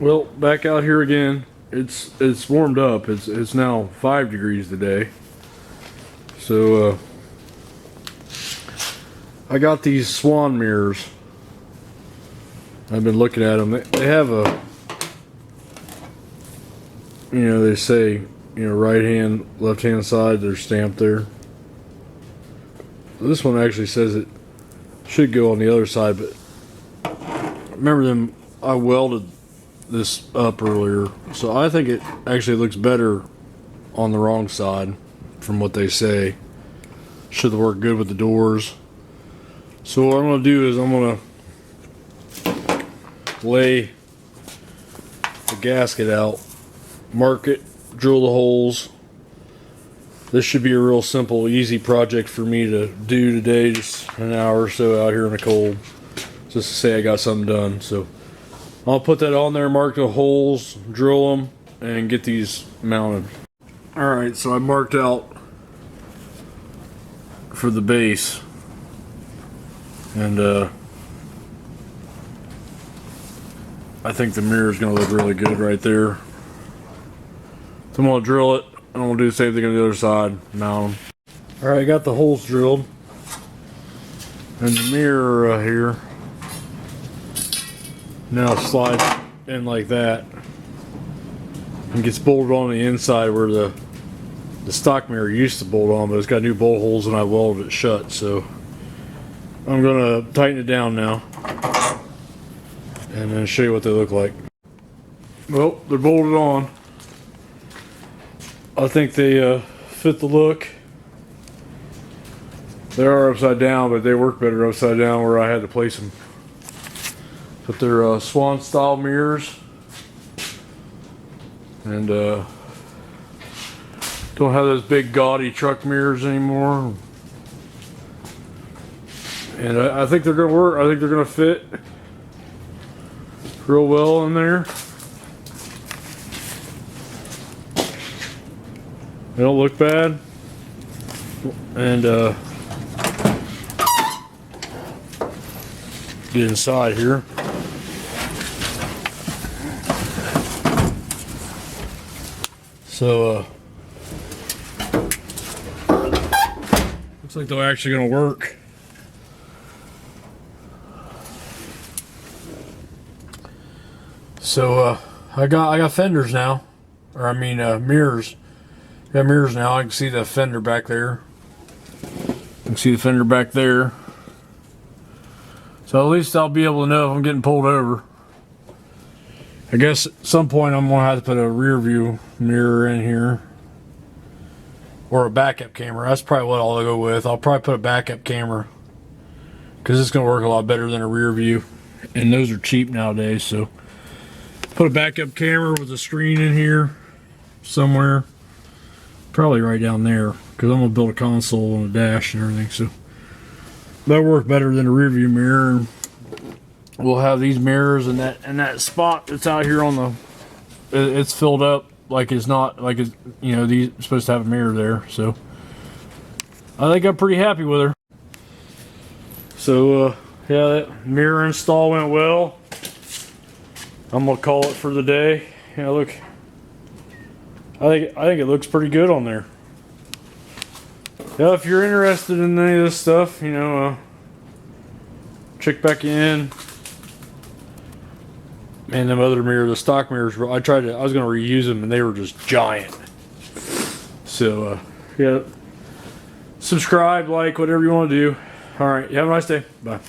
Well, back out here again. It's warmed up. It's now 5 degrees today. So I got these Swan mirrors. I've been looking at them. They have a, they say, right hand, left hand side. They're stamped there. This one actually says it should go on the other side, but remember them, I welded this up earlier, so I think it actually looks better on the wrong side from what they say. Should work good with the doors. So what I'm going to do is I'm going to lay the gasket out, mark it, drill the holes. This should be a real simple, easy project for me to do today, just an hour or so out here in the cold, just to say I got something done. So I'll put that on there, mark the holes, drill them, and get these mounted. Alright, so I marked out for the base, and I think the mirror is going to look really good right there. So I'm going to drill it, and I'm going to do the same thing on the other side, mount them. Alright, I got the holes drilled, and the mirror here now slides in like that and gets bolted on the inside where the stock mirror used to bolt on, but it's got new bolt holes and I welded it shut. So I'm gonna tighten it down now and then show you what they look like. Well, they're bolted on. I think they fit the look. They are upside down, but they work better upside down where I had to place them. But they're Swan style mirrors, and don't have those big gaudy truck mirrors anymore. And I think they're gonna work. I think they're gonna fit real well in there. They don't look bad, and get inside here. So looks like they're actually gonna work. So I got fenders now, or I mean mirrors. I got mirrors now. I can see the fender back there. I can see the fender back there. So at least I'll be able to know if I'm getting pulled over. I guess at some point I'm gonna have to put a rear view mirror in here, or a backup camera. That's probably what I'll go with. I'll probably put a backup camera because it's gonna work a lot better than a rear view, and those are cheap nowadays. So put a backup camera with a screen in here somewhere, probably right down there, because I'm gonna build a console and a dash and everything. So that'll work better than a rear view mirror. We'll have these mirrors and that spot that's out here on the, it's filled up like it's not, like it's, these are supposed to have a mirror there. So I think I'm pretty happy with her. So yeah, that mirror install went well. I'm gonna call it for the day. Yeah, look, I think it looks pretty good on there. Yeah, if you're interested in any of this stuff, check back in. And them other mirrors, the stock mirrors, I was going to reuse them and they were just giant. So, yeah, subscribe, like, whatever you want to do. All right, you have a nice day. Bye.